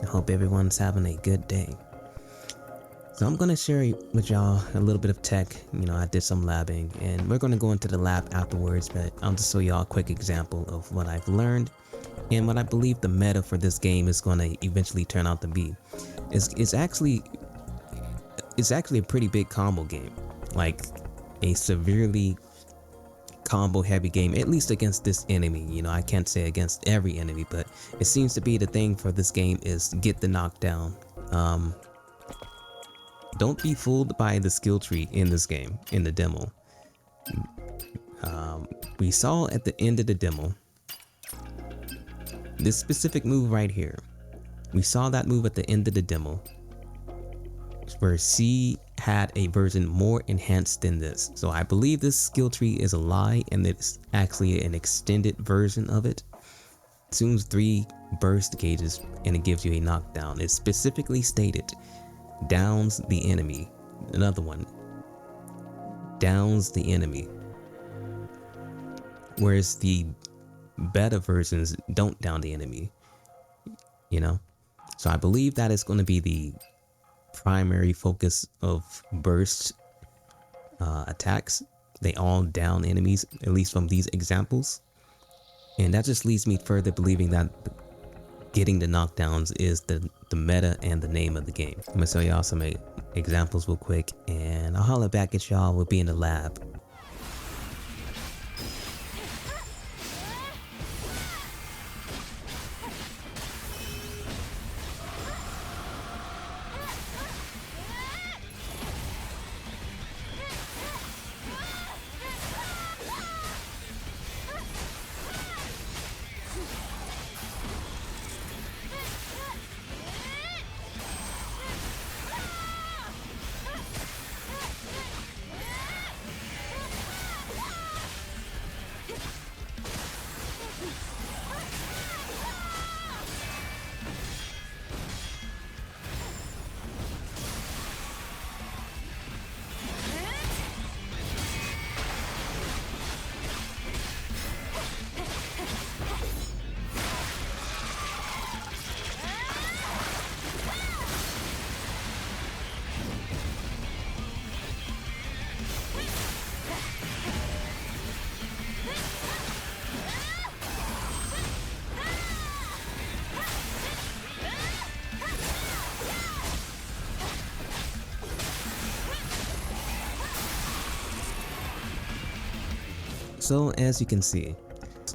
I hope everyone's having a good day. So I'm gonna share with y'all a little bit of tech. I did some labbing and we're gonna go into the lab afterwards, but I'll just show y'all a quick example of what I've learned and what I believe the meta for this game is gonna eventually turn out to be. It's actually a pretty big combo game, like a severely combo heavy game, at least against this enemy. I can't say against every enemy, but it seems to be the thing for this game is get the knockdown. Don't be fooled by the skill tree in this game, in the demo. We saw at the end of the demo this specific move right here. We saw that move at the end of the demo where C had a version more enhanced than this. So I believe this skill tree is a lie and it's actually an extended version of it. Consumes 3 burst gauges and it gives you a knockdown. It specifically stated downs the enemy. Another one, downs the enemy. Whereas the beta versions don't down the enemy. So I believe that is going to be the primary focus of burst attacks. They all down enemies, at least from these examples. And that just leads me further believing that getting the knockdowns is the meta and the name of the game. I'm gonna show y'all some examples real quick and I'll holler back at y'all. We'll be in the lab. So as you can see,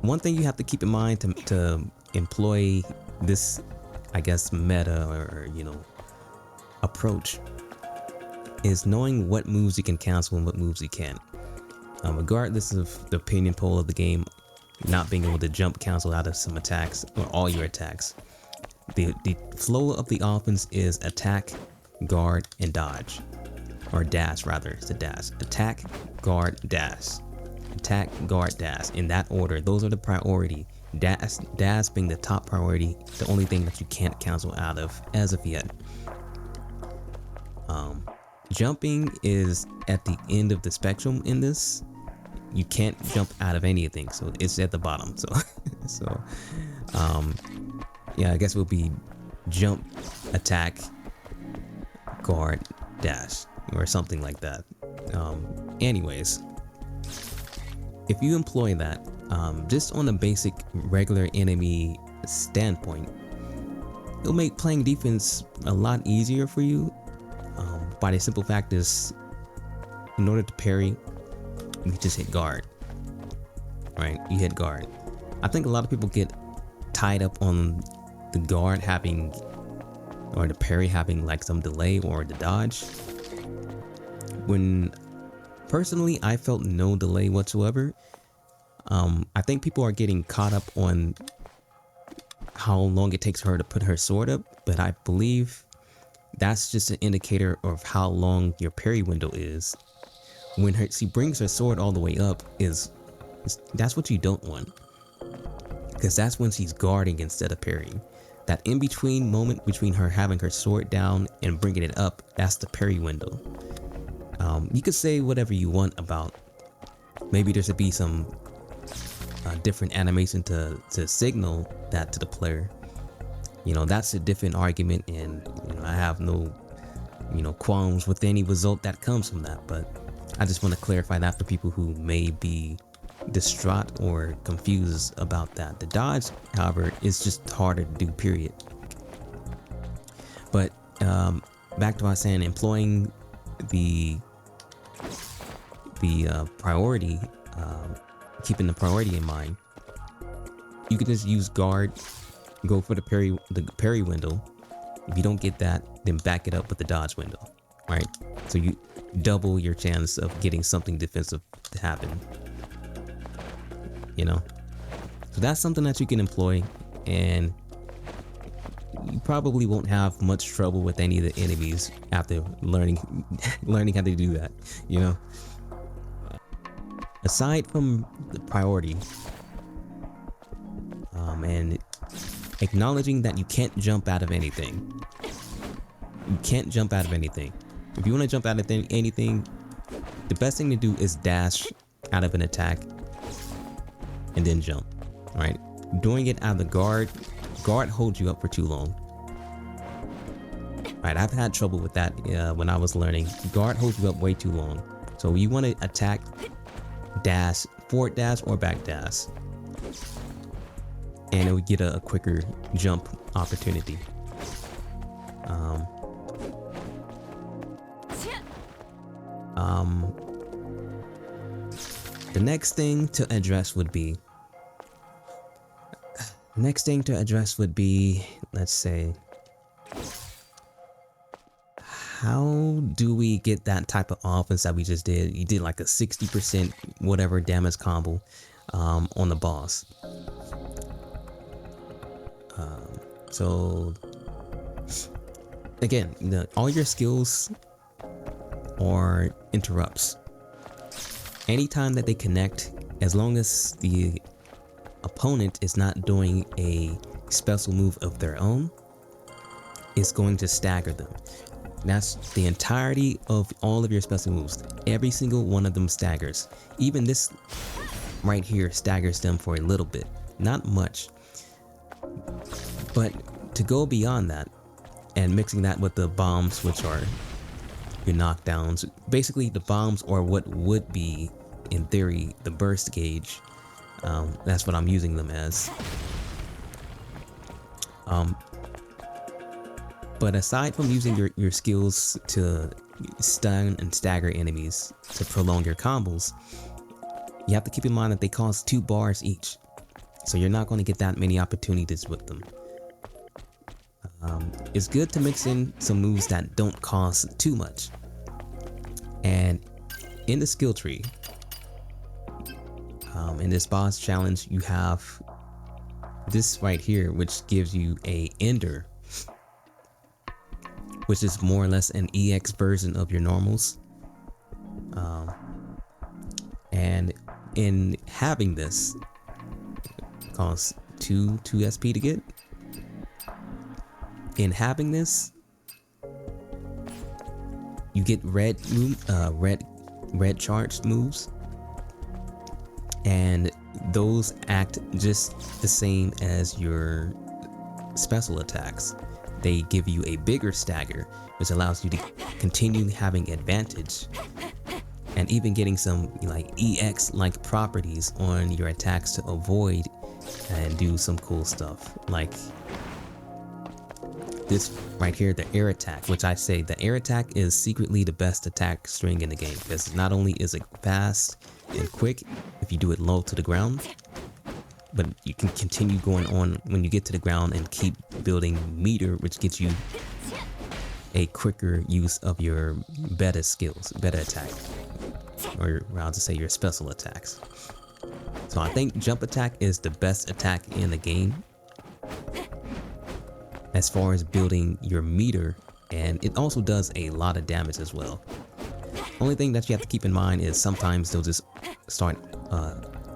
one thing you have to keep in mind to employ this, I guess, meta or approach is knowing what moves you can cancel and what moves you can't. Regardless of the opinion poll of the game, not being able to jump cancel out of some attacks or all your attacks. The flow of the offense is attack, guard, and dodge. Or dash rather, it's a dash. Attack, guard, dash. Attack, guard, dash. In that order, those are the priority. Dash being the top priority, the only thing that you can't cancel out of as of yet. Jumping is at the end of the spectrum in this. You can't jump out of anything, so it's at the bottom. Yeah, I guess it will be jump, attack, guard, dash, or something like that. Anyways, if you employ that just on a basic regular enemy standpoint, it'll make playing defense a lot easier for you. By the simple fact is, in order to parry, you just hit guard, right? You hit guard. I think a lot of people get tied up on the guard having, or the parry having like some delay, or the dodge. When personally, I felt no delay whatsoever. I think people are getting caught up on how long it takes her to put her sword up, but I believe that's just an indicator of how long your parry window is. When she brings her sword all the way up, that's what you don't want, because that's when she's guarding instead of parrying. That in-between moment between her having her sword down and bringing it up, that's the parry window. You could say whatever you want about maybe there should be some different animation to signal that to the player, You know, that's a different argument, and you know, I have no, you know, qualms with any result that comes from that. But I just want to clarify that for people who may be distraught or confused about that. The dodge, however, is just harder to do, period. But back to what I was saying, employing the priority, keeping the priority in mind, you can just use guard, go for the parry window. If you don't get that, then back it up with the dodge window, right? So you double your chance of getting something defensive to happen, you know? So that's something that you can employ, and you probably won't have much trouble with any of the enemies after learning how to do that, you know? Aside from the priority, and acknowledging that you can't jump out of anything. You can't jump out of anything. If you want to jump out of anything, the best thing to do is dash out of an attack and then jump, right? Doing it out of the guard holds you up for too long. Right, I've had trouble with that when I was learning. Guard holds you up way too long. So you want to attack, dash, forward dash, or back dash, and it would get a quicker jump opportunity. The next thing to address would be, let's say, how do we get that type of offense that we just did? You did like a 60% whatever damage combo on the boss. So again, all your skills are interrupts. Anytime that they connect, as long as the opponent is not doing a special move of their own, it's going to stagger them. That's the entirety of all of your special moves. Every single one of them staggers. Even this right here staggers them for a little bit, not much. But to go beyond that and mixing that with the bombs, which are your knockdowns, basically the bombs are what would be, in theory, the burst gauge. That's what I'm using them as. But aside from using your skills to stun and stagger enemies to prolong your combos, you have to keep in mind that they cost 2 bars each. So you're not going to get that many opportunities with them. It's good to mix in some moves that don't cost too much. And in the skill tree, in this boss challenge, you have this right here, which gives you a ender, which is more or less an EX version of your normals. And in having this, it costs 2 SP to get. In having this, you get red charged moves, and those act just the same as your special attacks. They give you a bigger stagger, which allows you to continue having advantage and even getting some like EX like properties on your attacks to avoid and do some cool stuff, like this right here, the air attack, which I say the air attack is secretly the best attack string in the game, because not only is it fast and quick if you do it low to the ground, but you can continue going on when you get to the ground and keep building meter, which gets you a quicker use of your beta skills, beta attack, or I'll just say your special attacks. So I think jump attack is the best attack in the game as far as building your meter, and it also does a lot of damage as well. Only thing that you have to keep in mind is sometimes they'll just start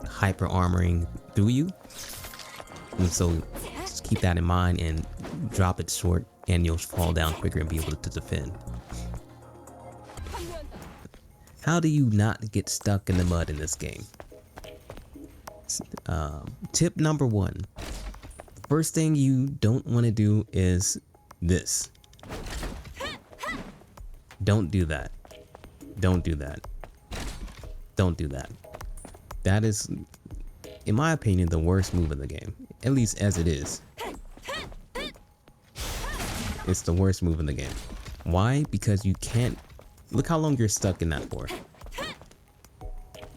hyper armoring through you, and so just keep that in mind and drop it short, and you'll fall down quicker and be able to defend. How do you not get stuck in the mud in this game? Tip number 1: First thing you don't want to do is this. Don't do that. Don't do that. Don't do that. That is, in my opinion, the worst move in the game. At least as it is. It's the worst move in the game. Why? Because you can't... Look how long you're stuck in that for.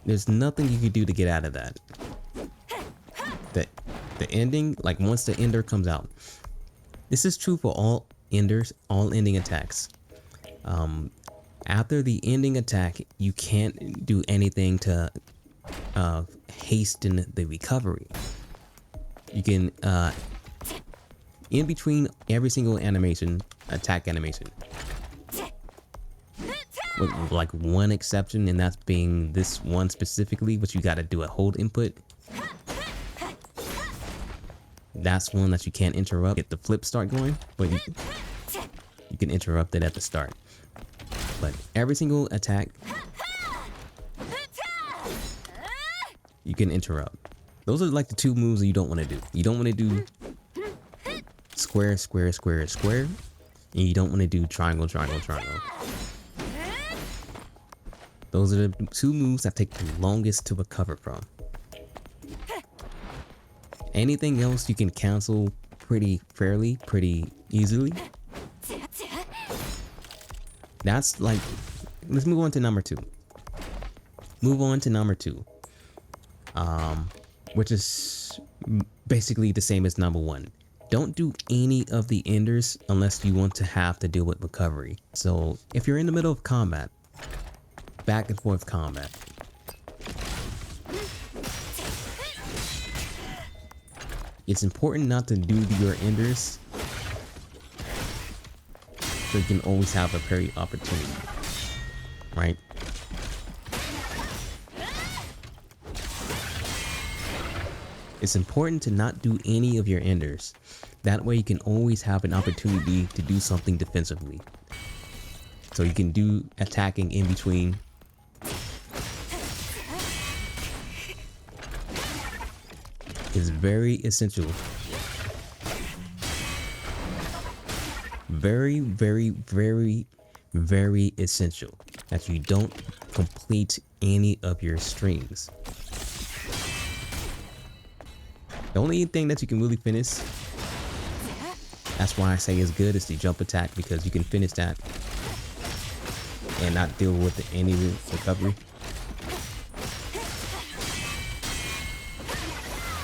There's nothing you can do to get out of that. The ending, like once the ender comes out. This is true for all enders, all ending attacks. After the ending attack, you can't do anything to hasten the recovery. You can, in between every single animation, attack animation, with like one exception, and that's being this one specifically, which you got to do a hold input. That's one that you can't interrupt. Get the flip start going, but you can interrupt it at the start. But every single attack, you can interrupt. Those are like the two moves that you don't want to do. You don't want to do square, square, square, square, and you don't want to do triangle, triangle, triangle. Those are the two moves that take the longest to recover from. Anything else you can cancel pretty easily. That's like, let's move on to number two. Move on to number two. Which is basically the same as number one. Don't do any of the enders unless you want to have to deal with recovery. So if you're in the middle of combat, back and forth combat, it's important not to do your enders so you can always have a parry opportunity, right? It's important to not do any of your enders. That way you can always have an opportunity to do something defensively. So you can do attacking in between. Is very essential. Very, very, very, very essential that you don't complete any of your streams. The only thing that you can really finish, that's why I say is good, is the jump attack, because you can finish that and not deal with any recovery.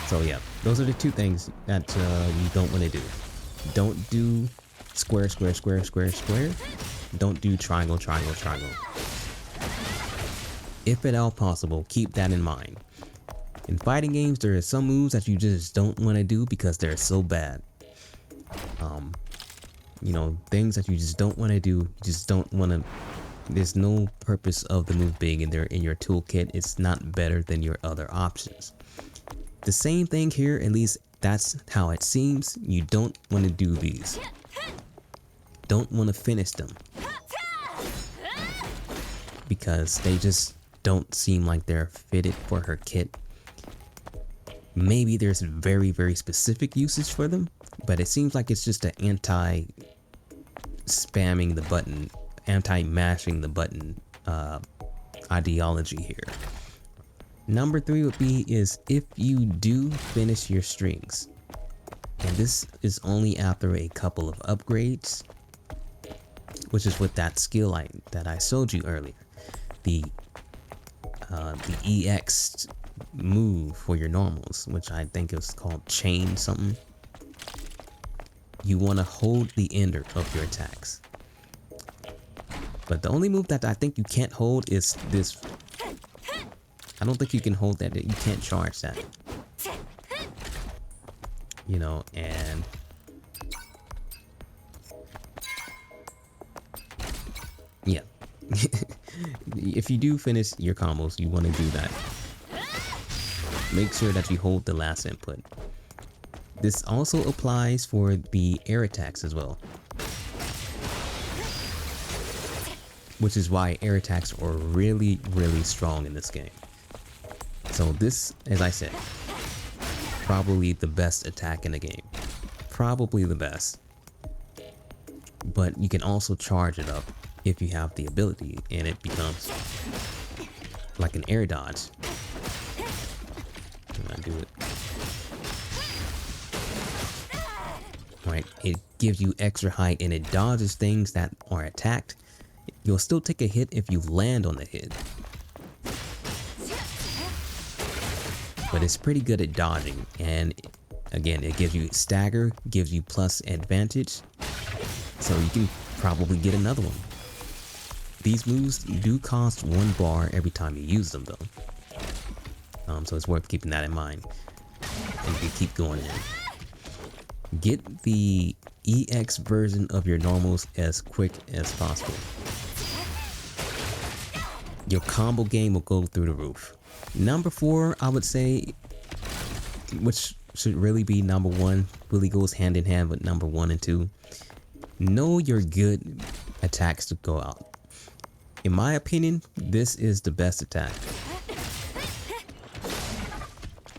So yeah, those are the two things that you don't want to do. Don't do square, square, square, square, square. Don't do triangle, triangle, triangle. If at all possible, keep that in mind. In fighting games, there are some moves that you just don't want to do because they're so bad. You know, things that you just don't want to do. You just don't want to. There's no purpose of the move being in there in your toolkit. It's not better than your other options. The same thing here, at least that's how it seems. You don't want to do these. Don't want to finish them. Because they just don't seem like they're fitted for her kit. Maybe there's very, very specific uses for them, but it seems like it's just an anti-spamming the button, anti-mashing the button ideology here. Number three would be is if you do finish your strings, and this is only after a couple of upgrades, which is with that skill that I showed you earlier, the EX move for your normals, which I think is called chain something. You want to hold the ender of your attacks, but the only move that I think you can't hold is this. I don't think you can hold that. You can't charge that. You know, and yeah. If you do finish your combos, you want to do that. Make sure that you hold the last input. This also applies for the air attacks as well. Which is why air attacks are really, really strong in this game. So this, as I said, probably the best attack in the game. probably the best. But you can also charge it up if you have the ability, and it becomes like an air dodge. Can I do it? Right, it gives you extra height and it dodges things that are attacked. You'll still take a hit if you land on the hit, but it's pretty good at dodging. And again, it gives you stagger, gives you plus advantage, so you can probably get another one. These moves do cost 1 bar every time you use them though, so it's worth keeping that in mind, and you can keep going in. Get the EX version of your normals as quick as possible. Your combo game will go through the roof. Number 4, I would say, which should really be number 1, really goes hand in hand with number 1 and 2. Know your good attacks to go out. In my opinion, this is the best attack.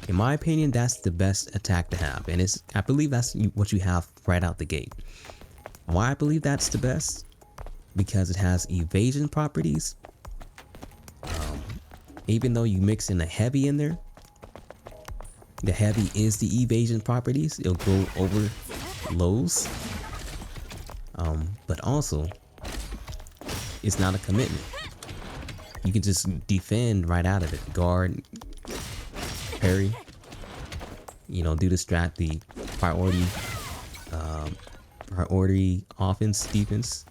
In my opinion, that's the best attack to have, and I believe that's what you have right out the gate. Why I believe that's the best? Because it has evasion properties. Even though you mix in a heavy in there, the heavy is the evasion properties. It'll go over lows, but also it's not a commitment. You can just defend right out of it. Guard, parry, you know, do the strat, the priority offense, defense,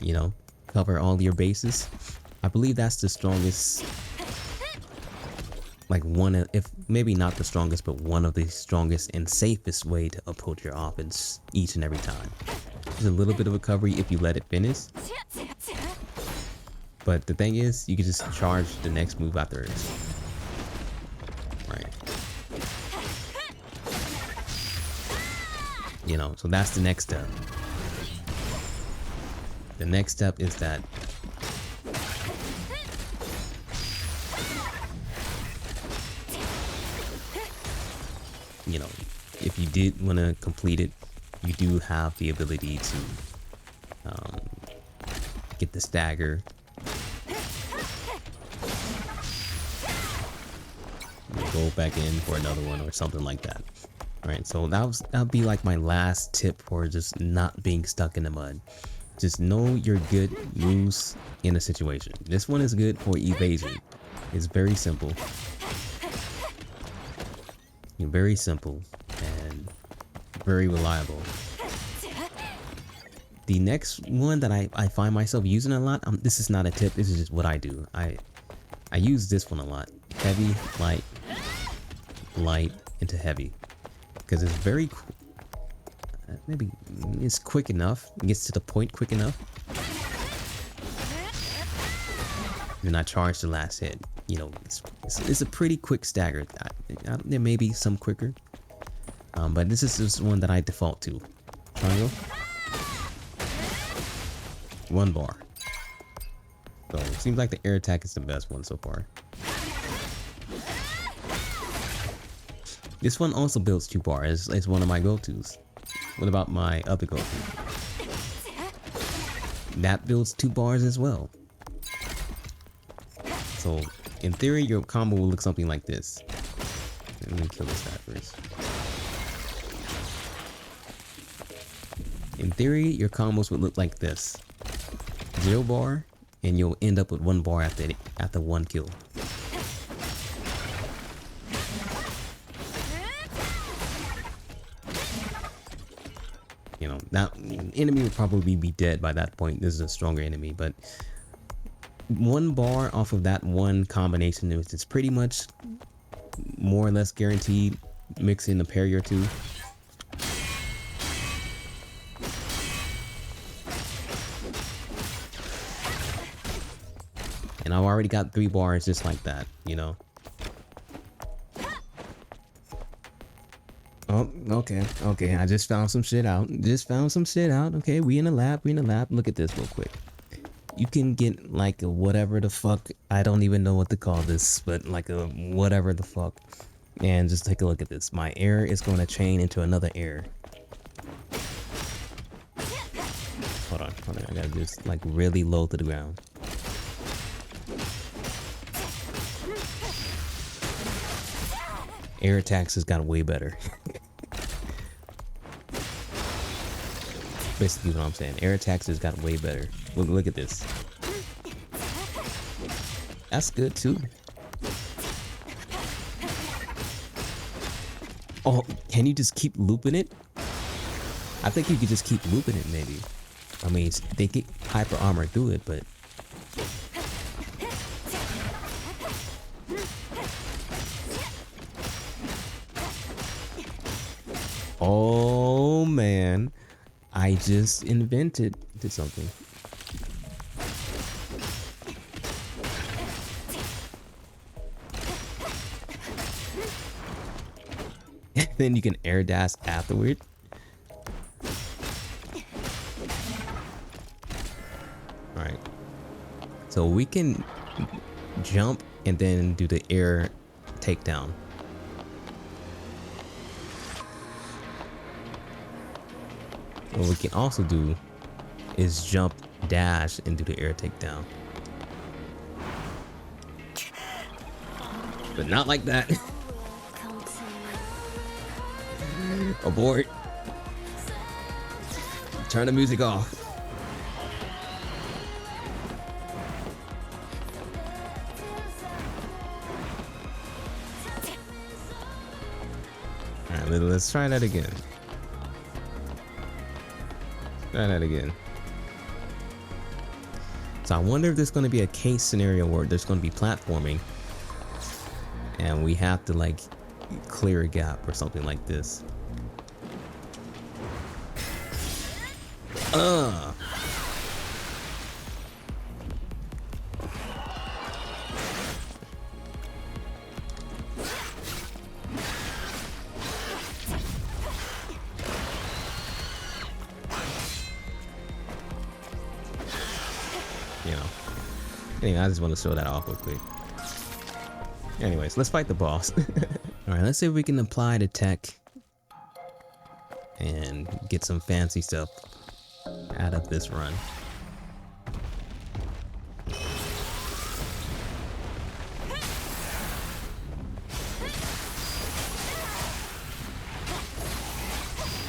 you know, cover all your bases. I believe that's the strongest, like if maybe not the strongest, but one of the strongest and safest way to approach your offense each and every time. There's a little bit of recovery if you let it finish, but the thing is, you can just charge the next move after it. Right. You know, so that's the next step. The next step is that you know, if you did want to complete it, you do have the ability to get the stagger. Go back in for another one or something like that. All right, so that'll be like my last tip for just not being stuck in the mud. Just know your good moves in a situation. This one is good for evasion. It's very simple. Very simple and very reliable. The next one that I find myself using a lot, this is not a tip, this is just what I do. I use this one a lot. Heavy, light into heavy, because it's very maybe it's quick enough, it gets to the point quick enough. Then I charge the last hit. You know, it's a pretty quick stagger. There may be some quicker, but this is just one that I default to. Triangle, 1 bar. So it seems like the air attack is the best one so far. This one also builds 2 bars. It's one of my go-tos. What about my other go-to? That builds 2 bars as well. So in theory, your combo will look something like this. Let me kill this guy first. In theory, your combos would look like this: 0 bar, and you'll end up with 1 bar after 1 kill. You know, that enemy would probably be dead by that point. This is a stronger enemy, but 1 bar off of that one combination is pretty much more or less guaranteed. Mix in a parry or 2. And I've already got 3 bars just like that, you know. Oh, okay. I just found some shit out. Okay, we in the lab. Look at this real quick. You can get like a whatever the fuck. I don't even know what to call this, but like a whatever the fuck And just take a look at this. My air is going to chain into another air. Hold on. I gotta just like really low to the ground. Air attacks has got way better. Basically what I'm saying. Air attacks has got way better. Look at this. That's good too. Oh, can you just keep looping it? I think you could just keep looping it maybe. I mean, they get hyper armor through it, but... Oh man, I just invented something. Then you can air dash afterward. Alright. So we can jump and then do the air takedown. What we can also do is jump, dash, and do the air takedown. But not like that. Abort. Turn the music off. Alright, let's try that again. Try that again. So I wonder if there's going to be a case scenario where there's going to be platforming and we have to like clear a gap or something like this. You know. Anyway, I just want to show that off real quick. Anyways, let's fight the boss. Alright, let's see if we can apply the tech and get some fancy stuff out of this run.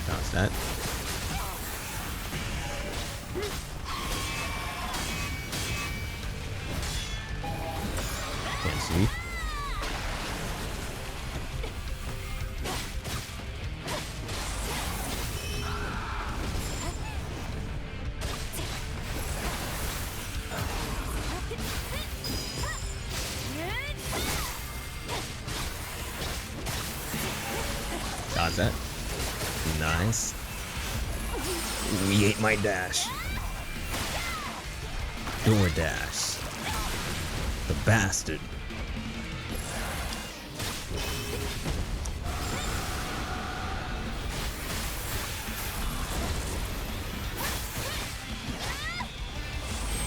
Dodge that. Can't see. Dodge that. Nice. We ate my dash. Door dash. The bastard.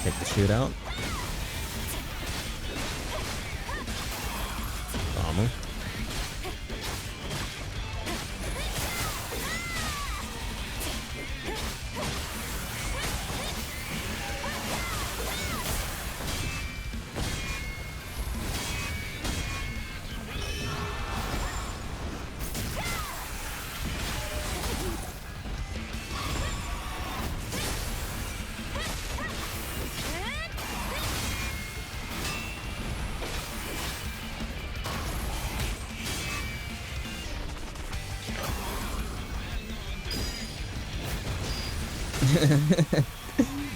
Take the shoot out. Bomb him.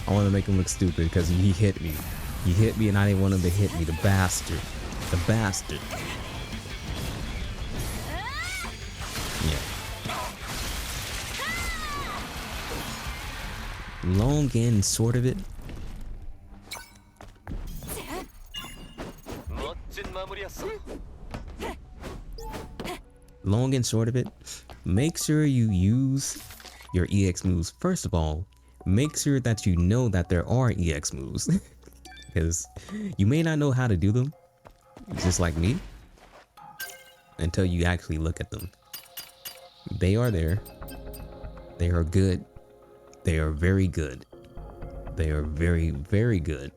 I want to make him look stupid because he hit me. He hit me and I didn't want him to hit me. The bastard. The bastard. Yeah. Long and short of it. Long and short of it. Make sure you use your EX moves. First of all, make sure that you know that there are EX moves. Because you may not know how to do them, just like me. until you actually look at them. They are there. They are good. They are very good. They are very, very good.